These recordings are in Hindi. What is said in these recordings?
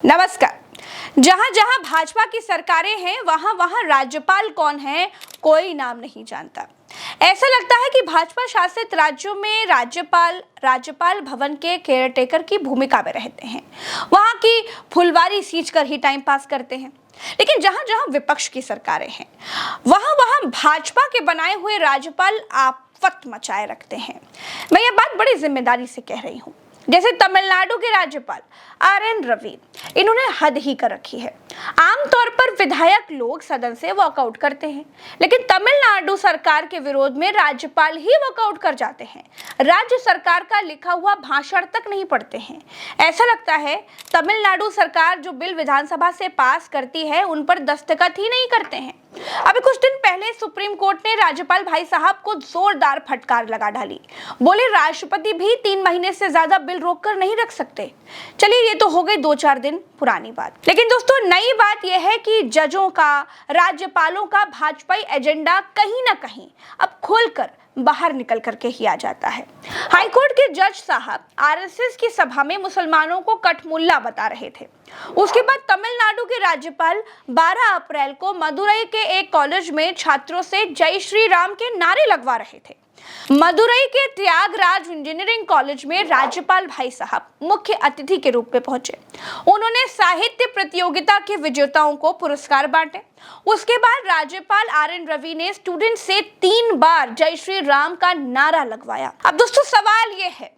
नमस्कार। जहां जहां भाजपा की सरकारें हैं वहां वहां राज्यपाल कौन है कोई नाम नहीं जानता। ऐसा लगता है कि भाजपा शासित राज्यों में राज्यपाल भवन के केयरटेकर की भूमिका में रहते हैं, वहां की फुलवारी सींच कर ही टाइम पास करते हैं। लेकिन जहां जहां विपक्ष की सरकारें हैं वहां वहां भाजपा के बनाए हुए राज्यपाल आफत मचाए रखते हैं। मैं ये बात बड़ी जिम्मेदारी से कह रही हूँ। जैसे तमिलनाडु के राज्यपाल RN रवि, इन्होंने हद ही कर रखी है। आमतौर पर विधायक लोग सदन से वॉकआउट करते हैं, लेकिन तमिलनाडु सरकार के विरोध में राज्यपाल ही वॉकआउट कर जाते हैं। राज्य सरकार का लिखा हुआ भाषण तक नहीं पढ़ते हैं। ऐसा लगता है तमिलनाडु सरकार जो बिल विधानसभा से पास करती है उन पर दस्तखत ही नहीं करते हैं। अभी कुछ दिन पहले सुप्रीम कोर्ट ने राज्यपाल भाई साहब को जोरदार फटकार लगा डाली। बोले राष्ट्रपति भी 3 महीने से ज्यादा बिल रोक कर नहीं रख सकते। चलिए ये तो हो गई 2-4 दिन पुरानी बात, लेकिन दोस्तों नई बात यह है कि जजों का, राज्यपालों का भाजपाई एजेंडा कहीं ना कहीं अब खुलकर बाहर निकल करके ही आ जाता है। हाईकोर्ट के जज साहब RSS की सभा में मुसलमानों को कठमुल्ला बता रहे थे। उसके बाद तमिलनाडु के राज्यपाल 12 अप्रैल को मदुरई के एक कॉलेज में छात्रों से जय श्री राम के नारे लगवा रहे थे। मदुरई के त्यागराज इंजीनियरिंग कॉलेज में राज्यपाल भाई साहब मुख्य अतिथि के रूप में पहुंचे। उन्होंने साहित्य प्रतियोगिता के विजेताओं को पुरस्कार बांटे। उसके बाद राज्यपाल RN रवि ने स्टूडेंट से 3 बार जय श्री राम का नारा लगवाया। अब दोस्तों सवाल यह है,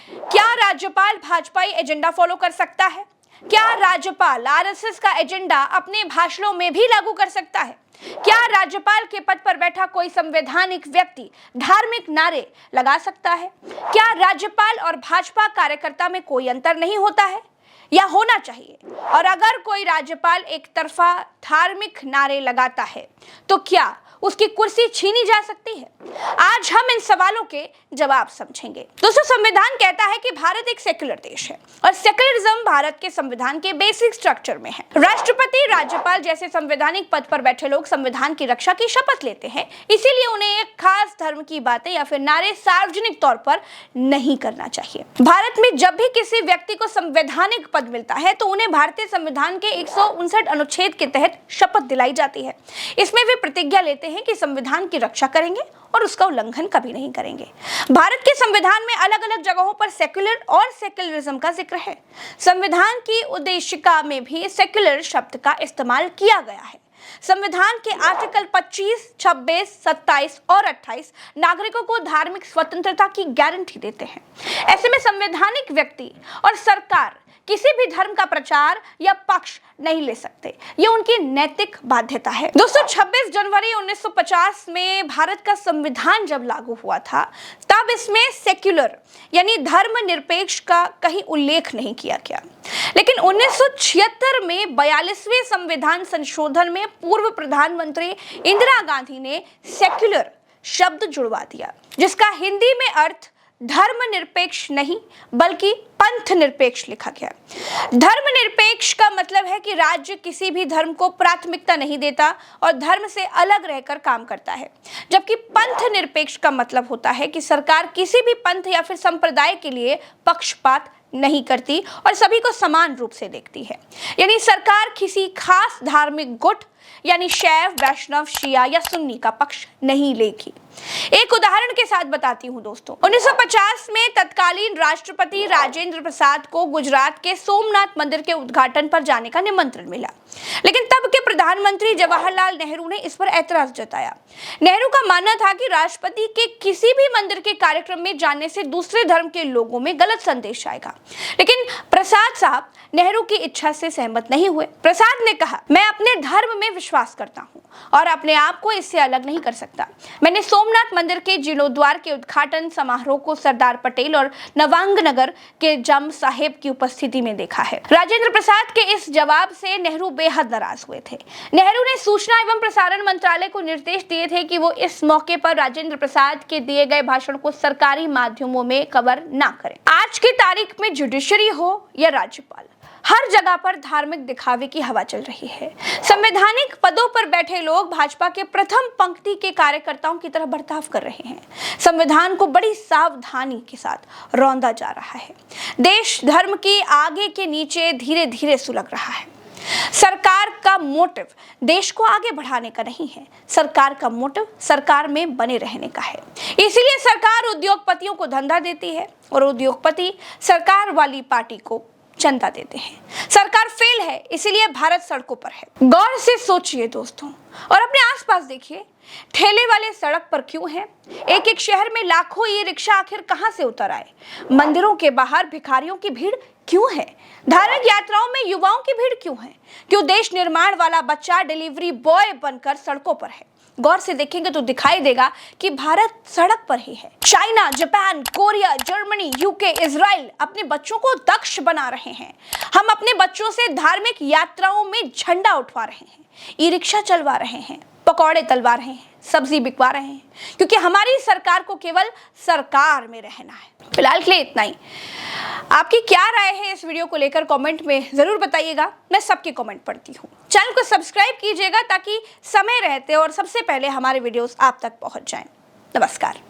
क्या राज्यपाल भाजपाई एजेंडा फॉलो कर सकता है? क्या राज्यपाल RSS का एजेंडा अपने भाषणों में भी लागू कर सकता है? क्या राज्यपाल के पद पर बैठा कोई संवैधानिक व्यक्ति धार्मिक नारे लगा सकता है? क्या राज्यपाल और भाजपा कार्यकर्ता में कोई अंतर नहीं होता है या होना चाहिए? और अगर कोई राज्यपाल एक तरफा धार्मिक नारे लगाता है तो क्या उसकी कुर्सी छीनी जा सकती है? आज हम इन सवालों के जवाब समझेंगे। दोस्तों संविधान कहता है कि भारत एक सेक्युलर देश है और सेक्युलरिज्म भारत के संविधान के बेसिक स्ट्रक्चर में है। राष्ट्रपति, राज्यपाल जैसे संवैधानिक पद पर बैठे लोग संविधान की रक्षा की शपथ लेते हैं, इसीलिए उन्हें एक खास धर्म की बातें या फिर नारे सार्वजनिक तौर पर नहीं करना चाहिए। भारत में जब भी किसी व्यक्ति को संवैधानिक पद मिलता है तो उन्हें भारतीय संविधान के 159 अनुच्छेद के तहत शपथ दिलाई जाती है। इसमें वे प्रतिज्ञा लेते हैं कि संविधान की रक्षा करेंगे और उसका उल्लंघन कभी नहीं करेंगे। भारत के संविधान में अलग अलग जगहों पर सेक्युलर और सेक्युलरिज्म का जिक्र है। संविधान की उद्देशिका में भी सेक्युलर शब्द का इस्तेमाल किया गया है। संविधान के आर्टिकल 25, 26, 27 और 28 नागरिकों को धार्मिक स्वतंत्रता की गारंटी देते हैं। ऐसे में संवैधानिक व्यक्ति और सरकार किसी भी धर्म का प्रचार या पक्ष नहीं ले सकते, ये उनकी नैतिक बाध्यता है। दोस्तों 26 जनवरी 1950 में भारत का संविधान जब लागू हुआ था तब इसमें सेक्युलर यानी धर्म निरपेक्ष का कहीं उल्लेख नहीं किया गया, लेकिन 1976 में 42वें संविधान संशोधन में पूर्व प्रधानमंत्री इंदिरा गांधी ने सेक्युलर शब्द जुड़वा दिया, जिसका हिंदी में अर्थ धर्मनिरपेक्ष नहीं बल्कि पंथ निरपेक्ष लिखा गया। धर्मनिरपेक्ष का मतलब है कि राज्य किसी भी धर्म को प्राथमिकता नहीं देता और धर्म से अलग रहकर काम करता है, जबकि पंथ निरपेक्ष का मतलब होता है कि सरकार किसी भी पंथ या फिर संप्रदाय के लिए पक्षपात नहीं करती और सभी को समान रूप से देखती है। यानी सरकार किसी खास धार्मिक गुट यानी शैव, वैष्णव, शिया या सुन्नी का पक्ष नहीं लेगी। एक उदाहरण के साथ बताती हूँ दोस्तों। 1950 में तत्कालीन राष्ट्रपति राजेंद्र प्रसाद को गुजरात के सोमनाथ मंदिर के उद्घाटन पर जाने का निमंत्रण मिला, लेकिन तब के प्रधानमंत्री जवाहरलाल नेहरू ने इस पर ऐतराज जताया। नेहरू का मानना था कि राष्ट्रपति के किसी भी मंदिर के कार्यक्रम में जाने से दूसरे धर्म के लोगों में गलत संदेश आएगा, लेकिन प्रसाद साहब नेहरू की इच्छा से सहमत नहीं हुए। प्रसाद ने कहा, मैं अपने धर्म में विश्वास करता हूँ और अपने आप को इससे अलग नहीं कर सकता। मैंने सोमनाथ मंदिर के जीर्णोद्वार के उद्घाटन समारोह को सरदार पटेल और नवांग नगर के जम साहेब की उपस्थिति में देखा है। राजेंद्र प्रसाद के इस जवाब से नेहरू बेहद नाराज हुए थे। नेहरू ने सूचना एवं प्रसारण मंत्रालय को निर्देश दिए थे कि वो इस मौके पर राजेंद्र प्रसाद के दिए गए भाषण को सरकारी माध्यमों में कवर ना करें। आज की तारीख में जुडिशरी हो या राज्यपाल, हर जगह पर धार्मिक दिखावे की हवा चल रही है। संवैधानिक पदों पर बैठे लोग भाजपा के प्रथम पंक्ति के कार्यकर्ताओं की तरह बर्ताव कर रहे हैं। संविधान को बड़ी सावधानी के साथ रौंदा जा रहा है। देश धर्म की आगे के नीचे धीरे धीरे सुलग रहा है। सरकार का मोटिव देश को आगे बढ़ाने का नहीं है, सरकार का मोटिव सरकार में बने रहने का है। इसीलिए सरकार उद्योगपतियों को धंधा देती है और उद्योगपति सरकार वाली पार्टी को चंदा देते हैं। सरकार फेल है, इसीलिए भारत सड़कों पर है। गौर से सोचिए दोस्तों और अपने आसपास देखिए, ठेले वाले सड़क पर क्यों हैं? एक एक शहर में लाखों ई रिक्शा आखिर कहां से उतर आए? मंदिरों के बाहर भिखारियों की भीड़ क्यों है? धार्मिक यात्राओं में युवाओं की भीड़ क्यों है? क्यों देश निर्माण वाला बच्चा डिलीवरी बॉय बनकर सड़कों पर है? गौर से देखेंगे तो दिखाई देगा कि भारत सड़क पर ही है। China, Japan, Korea, Germany, UK, Israel अपने बच्चों को दक्ष बना रहे हैं। हम अपने बच्चों से धार्मिक यात्राओं में झंडा उठवा रहे हैं, ई रिक्शा चलवा रहे हैं, पकौड़े तलवा रहे हैं, सब्जी बिकवा रहे हैं, क्योंकि हमारी सरकार को केवल सरकार में रहना है। फिलहाल के लिए इतना ही। आपकी क्या राय है इस वीडियो को लेकर कमेंट में जरूर बताइएगा। मैं सबके कमेंट पढ़ती हूँ। चैनल को सब्सक्राइब कीजिएगा ताकि समय रहते और सबसे पहले हमारे वीडियोस आप तक पहुंच जाएं। नमस्कार।